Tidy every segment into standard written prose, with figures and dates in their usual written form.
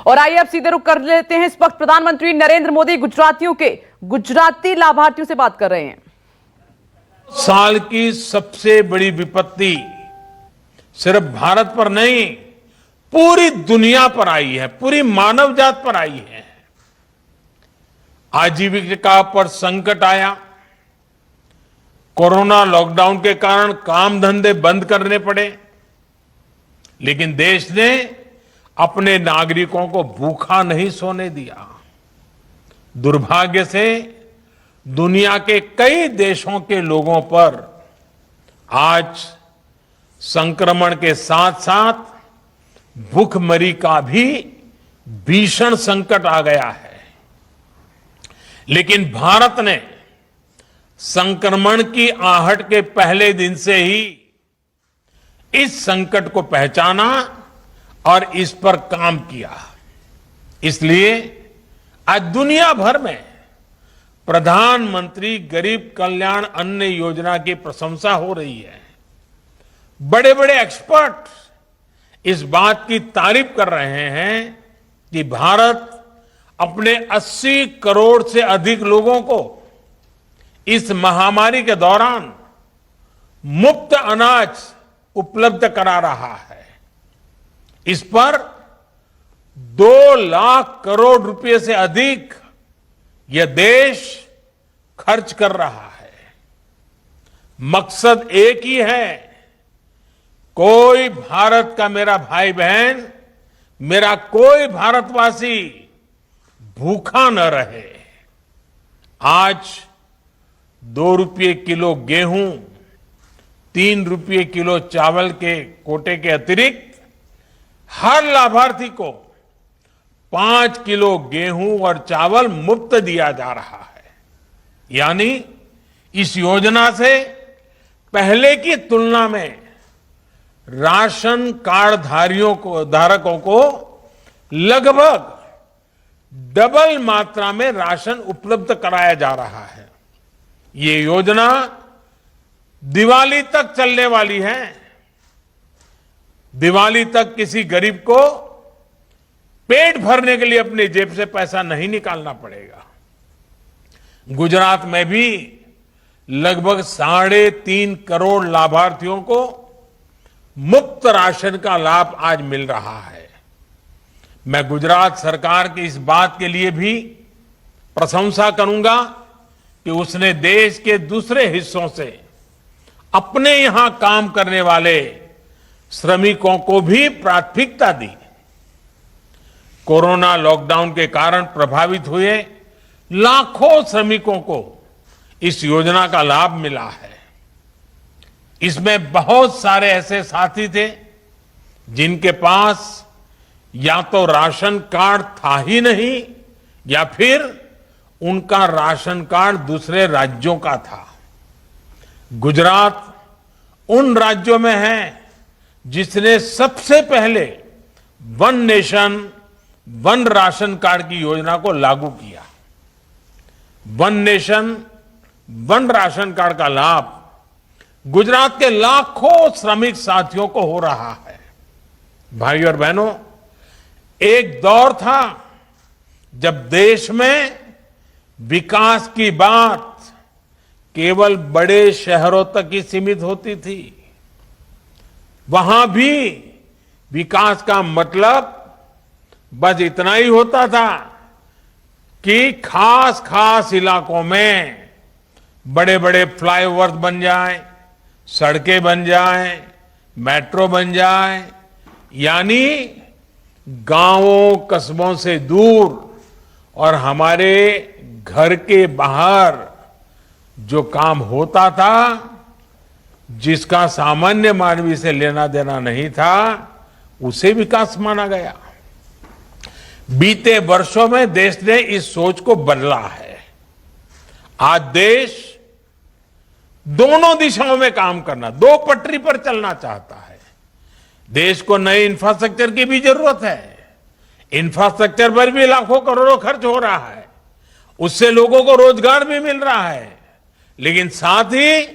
और आइए अब सीधे रुख कर लेते हैं। इस वक्त प्रधानमंत्री नरेंद्र मोदी गुजरातियों के गुजराती लाभार्थियों से बात कर रहे हैं। साल की सबसे बड़ी विपत्ति सिर्फ भारत पर नहीं, पूरी दुनिया पर आई है, पूरी मानव जात पर आई है। आजीविका पर संकट आया, कोरोना लॉकडाउन के कारण काम धंधे बंद करने पड़े, लेकिन देश ने अपने नागरिकों को भूखा नहीं सोने दिया। दुर्भाग्य से दुनिया के कई देशों के लोगों पर आज संक्रमण के साथ साथ भूखमरी का भी भीषण संकट आ गया है। लेकिन भारत ने संक्रमण की आहट के पहले दिन से ही इस संकट को पहचाना और इस पर काम किया। इसलिए आज दुनिया भर में प्रधानमंत्री गरीब कल्याण अन्न योजना की प्रशंसा हो रही है। बड़े बड़े एक्सपर्ट इस बात की तारीफ कर रहे हैं कि भारत अपने 80 करोड़ से अधिक लोगों को इस महामारी के दौरान मुफ्त अनाज उपलब्ध करा रहा है। इस पर 2 लाख करोड़ रुपए से अधिक यह देश खर्च कर रहा है। मकसद एक ही है, कोई भारत का मेरा भाई बहन, मेरा कोई भारतवासी भूखा न रहे। आज 2 रुपये किलो गेहूं, 3 रुपये किलो चावल के कोटे के अतिरिक्त हर लाभार्थी को 5 किलो गेहूं और चावल मुफ्त दिया जा रहा है। यानी इस योजना से पहले की तुलना में राशन कार्ड धारकों को लगभग डबल मात्रा में राशन उपलब्ध कराया जा रहा है। ये योजना दिवाली तक चलने वाली है। दिवाली तक किसी गरीब को पेट भरने के लिए अपनी जेब से पैसा नहीं निकालना पड़ेगा। गुजरात में भी लगभग 3.5 करोड़ लाभार्थियों को मुफ्त राशन का लाभ आज मिल रहा है। मैं गुजरात सरकार की इस बात के लिए भी प्रशंसा करूंगा कि उसने देश के दूसरे हिस्सों से अपने यहां काम करने वाले श्रमिकों को भी प्राथमिकता दी। कोरोना लॉकडाउन के कारण प्रभावित हुए लाखों श्रमिकों को इस योजना का लाभ मिला है। इसमें बहुत सारे ऐसे साथी थे जिनके पास या तो राशन कार्ड था ही नहीं या फिर उनका राशन कार्ड दूसरे राज्यों का था। गुजरात उन राज्यों में है जिसने सबसे पहले one nation one ration card की योजना को लागू किया। One nation one ration card का लाभ गुजरात के लाखों श्रमिक साथियों को हो रहा है। भाइयों और बहनों, एक दौर था जब देश में विकास की बात केवल बड़े शहरों तक ही सीमित होती थी। वहां भी विकास का मतलब बस इतना ही होता था कि खास खास इलाकों में बड़े बड़े फ्लाईओवर बन जाएं, सड़कें बन जाएं, मेट्रो बन जाए, यानी गांवों कस्बों से दूर और हमारे घर के बाहर जो काम होता था, जिसका सामान्य मानवी से लेना देना नहीं था, उसे विकास माना गया। बीते वर्षों में देश ने इस सोच को बदला है। आज देश दोनों दिशाओं में काम करना, 2 पटरी पर चलना चाहता है। देश को नए इंफ्रास्ट्रक्चर की भी जरूरत है। इंफ्रास्ट्रक्चर पर भी लाखों करोड़ों खर्च हो रहा है, उससे लोगों को रोजगार भी मिल रहा है, लेकिन साथ ही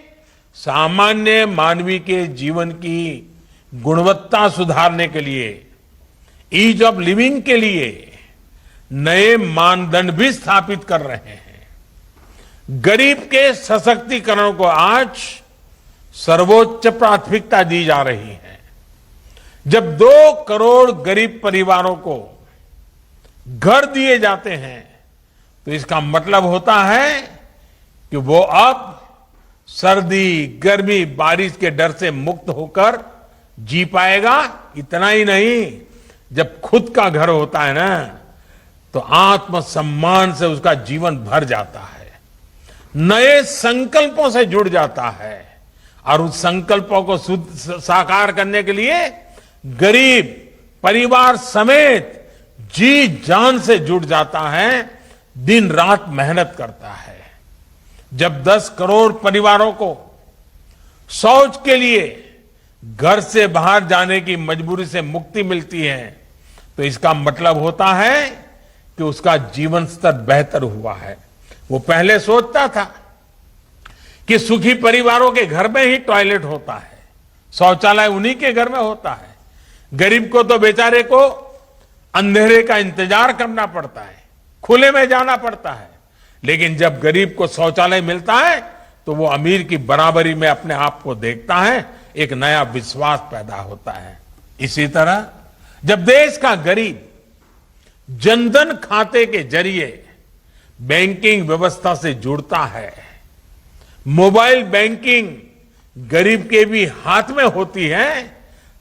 सामान्य मानवी के जीवन की गुणवत्ता सुधारने के लिए ईज ऑफ लिविंग के लिए नए मानदंड भी स्थापित कर रहे हैं। गरीब के सशक्तिकरण को आज सर्वोच्च प्राथमिकता दी जा रही है। जब 2 करोड़ गरीब परिवारों को घर दिए जाते हैं तो इसका मतलब होता है कि वो अब सर्दी, गर्मी, बारिश के डर से मुक्त होकर जी पाएगा। इतना ही नहीं, जब खुद का घर होता है ना तो आत्मसम्मान से उसका जीवन भर जाता है, नए संकल्पों से जुड़ जाता है और उस संकल्पों को साकार करने के लिए गरीब परिवार समेत जी जान से जुड़ जाता है, दिन रात मेहनत करता है। जब 10 करोड़ परिवारों को शौच के लिए घर से बाहर जाने की मजबूरी से मुक्ति मिलती है तो इसका मतलब होता है कि उसका जीवन स्तर बेहतर हुआ है। वो पहले सोचता था कि सुखी परिवारों के घर में ही टॉयलेट होता है, शौचालय उन्हीं के घर में होता है, गरीब को तो बेचारे को अंधेरे का इंतजार करना पड़ता है, खुले में जाना पड़ता है। लेकिन जब गरीब को शौचालय मिलता है तो वो अमीर की बराबरी में अपने आप को देखता है, एक नया विश्वास पैदा होता है। इसी तरह जब देश का गरीब जनधन खाते के जरिए बैंकिंग व्यवस्था से जुड़ता है, मोबाइल बैंकिंग गरीब के भी हाथ में होती है,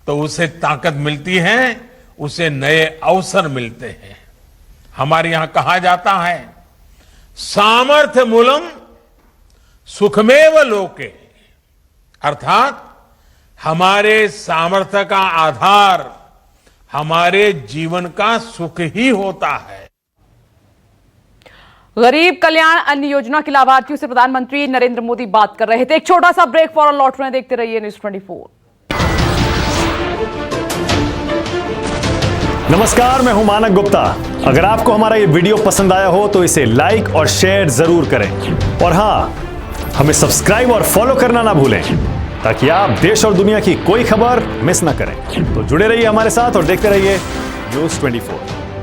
तो उसे ताकत मिलती है, उसे नए अवसर मिलते हैं। हमारे यहां कहा जाता है, सामर्थ्य मूलम सुखमेव लोके, अर्थात हमारे सामर्थ्य का आधार हमारे जीवन का सुख ही होता है। गरीब कल्याण अन्न योजना के लाभार्थियों से प्रधानमंत्री नरेंद्र मोदी बात कर रहे थे। एक छोटा सा ब्रेक, फौरन लौट रहे हैं, देखते रहिए न्यूज़ 24। नमस्कार, मैं हूं मानक गुप्ता। अगर आपको हमारा ये वीडियो पसंद आया हो तो इसे लाइक और शेयर जरूर करें और हां, हमें सब्सक्राइब और फॉलो करना ना भूलें ताकि आप देश और दुनिया की कोई खबर मिस ना करें। तो जुड़े रहिए हमारे साथ और देखते रहिए न्यूज़ 24।